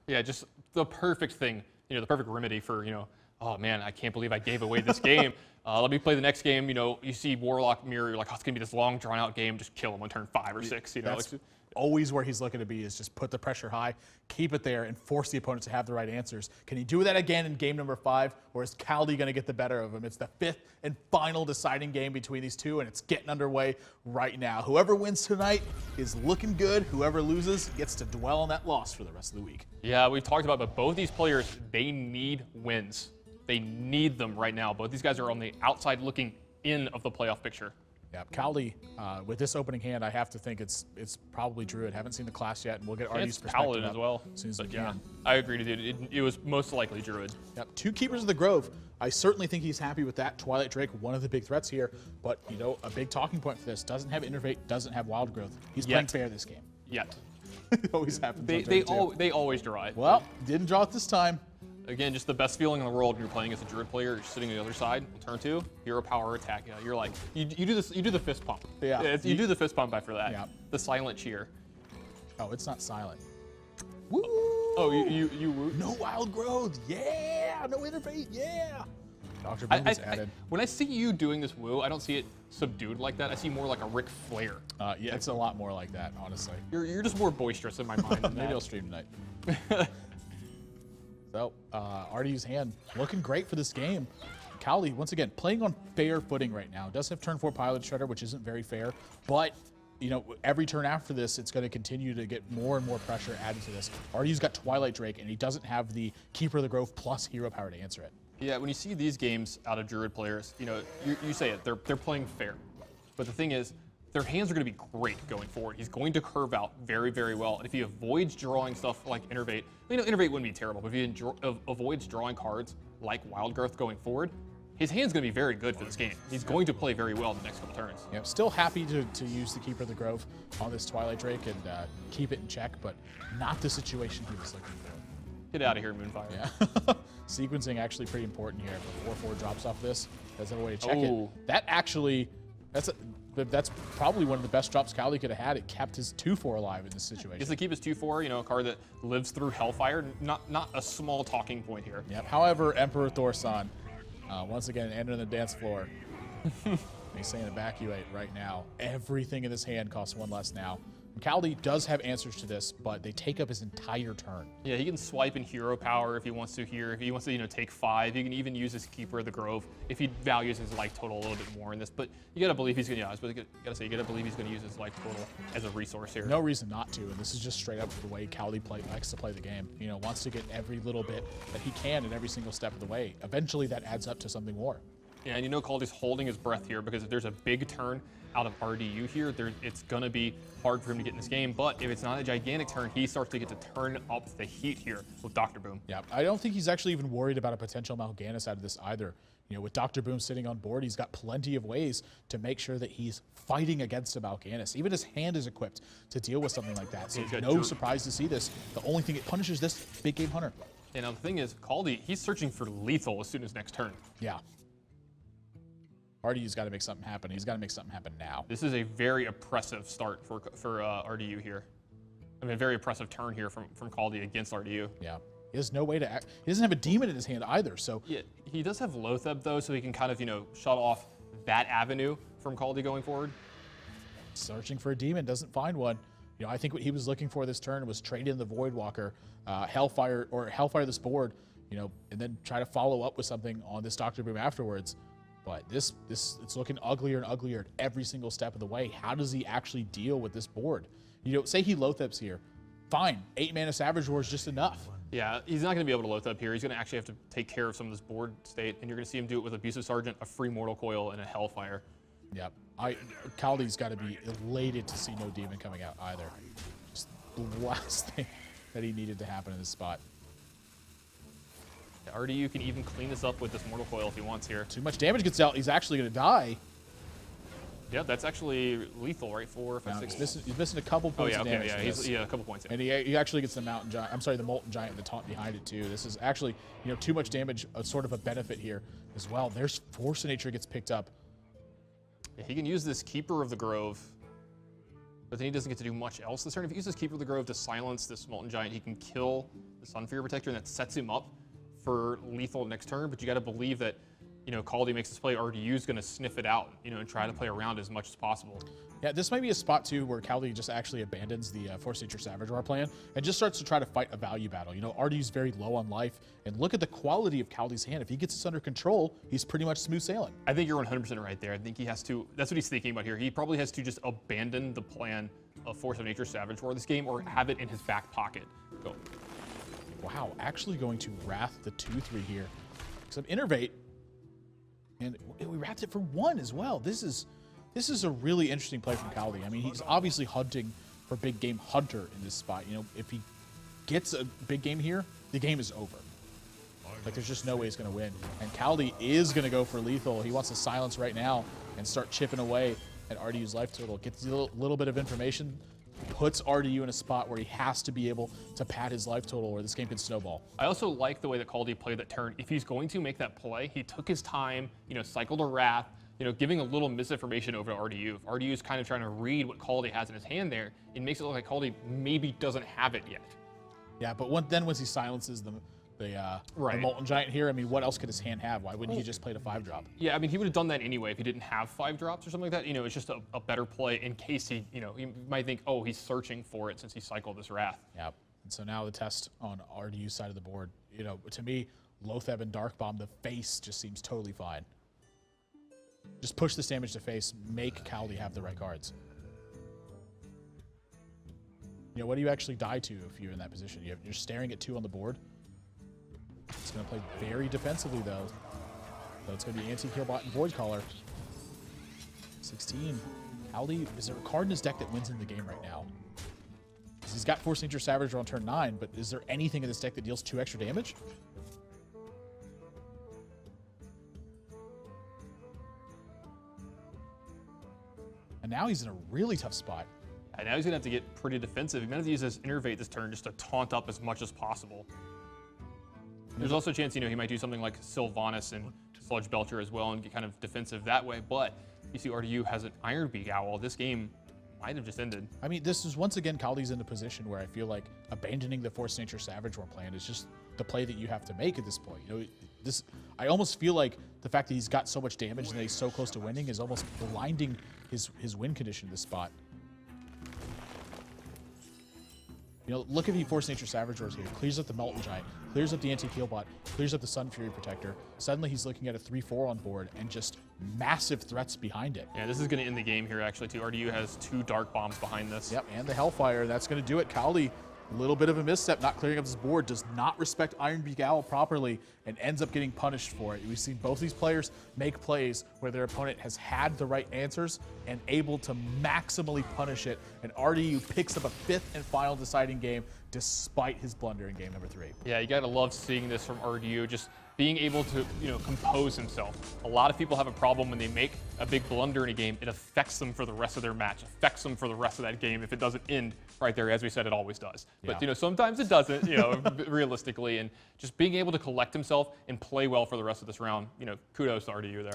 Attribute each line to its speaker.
Speaker 1: Yeah, just the perfect thing, the perfect remedy for, oh man, I can't believe I gave away this game. Let me play the next game. You see Warlock Mirror, you're like, oh, it's going to be this long, drawn-out game. Just kill him on turn 5 or 6.
Speaker 2: That's always where he's looking to be, is just put the pressure high, keep it there, and force the opponent to have the right answers. Can he do that again in game number 5, or is Kaldi going to get the better of him? It's the 5th and final deciding game between these two, and it's getting underway right now. Whoever wins tonight is looking good. Whoever loses gets to dwell on that loss for the rest of the week.
Speaker 1: Yeah, we've talked about, but both these players, they need wins. They need them right now. Both these guys are on the outside looking in of the playoff picture.
Speaker 2: Yeah, Kaldi, with this opening hand, I have to think it's probably Druid. Haven't seen the class yet, and we'll get Rdu's perspective
Speaker 1: Paladin as well.
Speaker 2: As soon as we
Speaker 1: yeah,
Speaker 2: can.
Speaker 1: I agree with you. It was most likely Druid.
Speaker 2: Yep, 2 Keepers of the Grove. I certainly think he's happy with that. Twilight Drake, one of the big threats here, but a big talking point for this, doesn't have Innervate, doesn't have Wild Growth. He's playing fair this game.
Speaker 1: Yet.
Speaker 2: It always happens.
Speaker 1: They always draw it.
Speaker 2: Well, didn't draw it this time.
Speaker 1: Again, just the best feeling in the world when you're playing as a Druid player. You're sitting on the other side, turn 2, hero power attack. Yeah, you're like, you do this. You do the fist pump.
Speaker 2: Yeah.
Speaker 1: You do the fist pump after that.
Speaker 2: Yeah.
Speaker 1: The silent cheer.
Speaker 2: Oh, it's not silent. Woo!
Speaker 1: Oh, you woo?
Speaker 2: No Wild Growth. Yeah. No Innervate. Yeah. Dr. Boom is added.
Speaker 1: When I see you doing this woo, I don't see it subdued like that. I see more like a Ric Flair.
Speaker 2: Yeah, it's a lot more like that, honestly.
Speaker 1: You're just more boisterous in my mind than
Speaker 2: Maybe
Speaker 1: that.
Speaker 2: I'll stream tonight. So, Rdu's hand looking great for this game. Kaldi, once again, playing on fair footing right now. Does have turn 4 Pilot Shredder, which isn't very fair, but every turn after this, it's going to continue to get more and more pressure added to this. Rdu's got Twilight Drake, and he doesn't have the Keeper of the Grove plus hero power to answer it.
Speaker 1: Yeah, when you see these games out of Druid players, you say it, they're playing fair. But the thing is, their hands are going to be great going forward. He's going to curve out very, very well. And if he avoids drawing stuff like Innervate, Innervate wouldn't be terrible, but if he avoids drawing cards like Wild Growth going forward, his hand's going to be very good for this game. He's going to play very well in the next couple turns.
Speaker 2: Yeah, still happy to use the Keeper of the Grove on this Twilight Drake and keep it in check, but not the situation he was looking for.
Speaker 1: Get out of here, Moonfire.
Speaker 2: Yeah. Sequencing actually pretty important here. If 4-4 drops off this, that's a way to check it. That actually, that's probably one of the best drops Kaldi could have had. It kept his 2-4 alive in this situation.
Speaker 1: Gets to keep his 2-4, a card that lives through Hellfire. Not a small talking point here.
Speaker 2: Yep. However, Emperor Thorson, once again, entering the dance floor. He's saying evacuate right now. Everything in this hand costs 1 less now. Kaldi does have answers to this, but they take up his entire turn.
Speaker 1: Yeah, he can swipe in hero power if he wants to here. If he wants to, take 5, he can even use his Keeper of the Grove if he values his life total a little bit more in this. But you gotta believe he's gonna. Yeah, I was gotta say, you gotta believe he's gonna use his life total as a resource here.
Speaker 2: No reason not to, and this is just straight up the way Kaldi likes to play the game. Wants to get every little bit that he can in every single step of the way. Eventually, that adds up to something more.
Speaker 1: Yeah, and Kaldi's holding his breath here because if there's a big turn out of Rdu here, it's going to be hard for him to get in this game. But if it's not a gigantic turn, he starts to get to turn up the heat here with Dr. Boom.
Speaker 2: Yeah, I don't think he's actually even worried about a potential Mal'Ganis out of this either. With Dr. Boom sitting on board, he's got plenty of ways to make sure that he's fighting against a Mal'Ganis. Even his hand is equipped to deal with something like that. So no surprise to see this. The only thing it punishes this big game hunter.
Speaker 1: And now the thing is, Kaldi, he's searching for lethal as soon as next turn.
Speaker 2: Yeah. Rdu's got to make something happen. He's got to make something happen now.
Speaker 1: This is a very oppressive start for Rdu here. I mean, a very oppressive turn here from Kaldi against Rdu.
Speaker 2: Yeah. He has no way to act. He doesn't have a demon in his hand either, so.
Speaker 1: Yeah, he does have Lotheb, though, so he can kind of, shut off that avenue from Kaldi going forward.
Speaker 2: Searching for a demon, doesn't find one. I think what he was looking for this turn was trade in the Voidwalker, Hellfire this board, and then try to follow up with something on this Dr. Boom afterwards. But it's looking uglier and uglier at every single step of the way. How does he actually deal with this board? Say he Lotheb's here. Fine, 8 mana Savage Roar is just enough.
Speaker 1: Yeah, he's not going to be able to Lotheb here. He's going to actually have to take care of some of this board state, and you're going to see him do it with Abusive Sergeant, a free Mortal Coil, and a Hellfire.
Speaker 2: Yep. Kaldi's got to be elated to see no demon coming out either. Just the last thing that he needed to happen in this spot.
Speaker 1: Yeah, Rdu can even clean this up with this Mortal Coil if he wants here.
Speaker 2: Too much damage gets out. He's actually going to die.
Speaker 1: Yeah, that's actually lethal, right? 4, 5, 6.
Speaker 2: He's missing a couple points of damage.
Speaker 1: Yeah, a couple points. Yeah.
Speaker 2: And he actually gets the Mountain Giant. I'm sorry, the Molten Giant, the taunt behind it too. This is actually, too much damage, sort of a benefit here as well. There's Force of Nature gets picked up.
Speaker 1: Yeah, he can use this Keeper of the Grove. but then he doesn't get to do much else this turn. If he uses Keeper of the Grove to silence this Molten Giant, he can kill the Sun Fury Protector, and that sets him up for lethal next turn. But you got to believe that, Kaldi makes this play, RDU's going to sniff it out, and try to play around as much as possible.
Speaker 2: Yeah, this might be a spot, too, where Kaldi just actually abandons the Force Nature Savage Roar plan and just starts to try to fight a value battle. RDU's very low on life, and look at the quality of Kaldi's hand. If he gets this under control, he's pretty much smooth sailing.
Speaker 1: I think you're 100% right there. I think he has to, that's what he's thinking about here. He probably has to just abandon the plan of Force of Nature Savage Roar this game, or have it in his back pocket. Go.
Speaker 2: Wow, actually going to Wrath the 2/3 here. Some Innervate, and we wrapped it for 1 as well. This is a really interesting play from Kaldi. I mean, he's obviously hunting for big game hunter in this spot. If he gets a big game here, the game is over. Like, there's just no way he's going to win. And Kaldi is going to go for lethal. He wants to silence right now and start chipping away at RDU's life total. Gets a little bit of information, puts RDU in a spot where he has to be able to pad his life total, or this game can snowball.
Speaker 1: I also like the way that Kaldi played that turn. If he's going to make that play, he took his time, cycled a Wrath, giving a little misinformation over to RDU. If RDU is kind of trying to read what Kaldi has in his hand there, it makes it look like Kaldi maybe doesn't have it yet.
Speaker 2: Yeah, but once he silences the Molten Giant here, I mean, what else could his hand have? Why wouldn't he just play the 5-drop?
Speaker 1: Yeah, I mean, he would have done that anyway if he didn't have 5 drops or something like that. It's just a better play in case he might think, oh, he's searching for it since he cycled this Wrath.
Speaker 2: Yeah, and so now the test on RDU's side of the board. To me, Loatheb and Dark Bomb, the face just seems totally fine. Just push this damage to face, make Kaldi have the right cards. What do you actually die to if you're in that position? You're staring at 2 on the board. It's going to play very defensively, though. So it's going to be Anti-Killbot and Void Caller. 16. Kaldi, is there a card in his deck that wins in the game right now? He's got Force Nature Savage Roar on turn 9, but is there anything in this deck that deals 2 extra damage? And now he's in a really tough spot.
Speaker 1: And now he's going to have to get pretty defensive. He might have to use his Innervate this turn just to taunt up as much as possible. There's also a chance, he might do something like Sylvanas and Sludge Belcher as well and get kind of defensive that way. But you see RDU has an Iron Beak Owl. This game might have just ended. I
Speaker 2: mean, this is once again, Kaldi's in a position where I feel like abandoning the Force Nature Savage Roar plan is just the play that you have to make at this point. I almost feel like the fact that he's got so much damage and that he's so close to winning is almost blinding his win condition in this spot. Look if he Force Nature Savage Roars here. Clears up the Molten Giant, clears up the Anti-Killbot, clears up the Sun Fury Protector. Suddenly he's looking at a 3-4 on board and just massive threats behind it.
Speaker 1: Yeah, this is going to end the game here, actually, too. RDU has 2 Dark Bombs behind this.
Speaker 2: Yep, and the Hellfire. That's going to do it. Kaldi, a little bit of a misstep, not clearing up his board, does not respect Iron Beak Owl properly, and ends up getting punished for it. We've seen both these players make plays where their opponent has had the right answers and able to maximally punish it, and RDU picks up a 5th and final deciding game despite his blunder in game number 3.
Speaker 1: Yeah, you gotta love seeing this from RDU, just being able to, compose himself. A lot of people have a problem when they make a big blunder in a game. It affects them for the rest of their match, affects them for the rest of that game if it doesn't end right there. As we said, it always does. But, sometimes it doesn't, realistically. And just being able to collect himself and play well for the rest of this round, kudos to RDU there.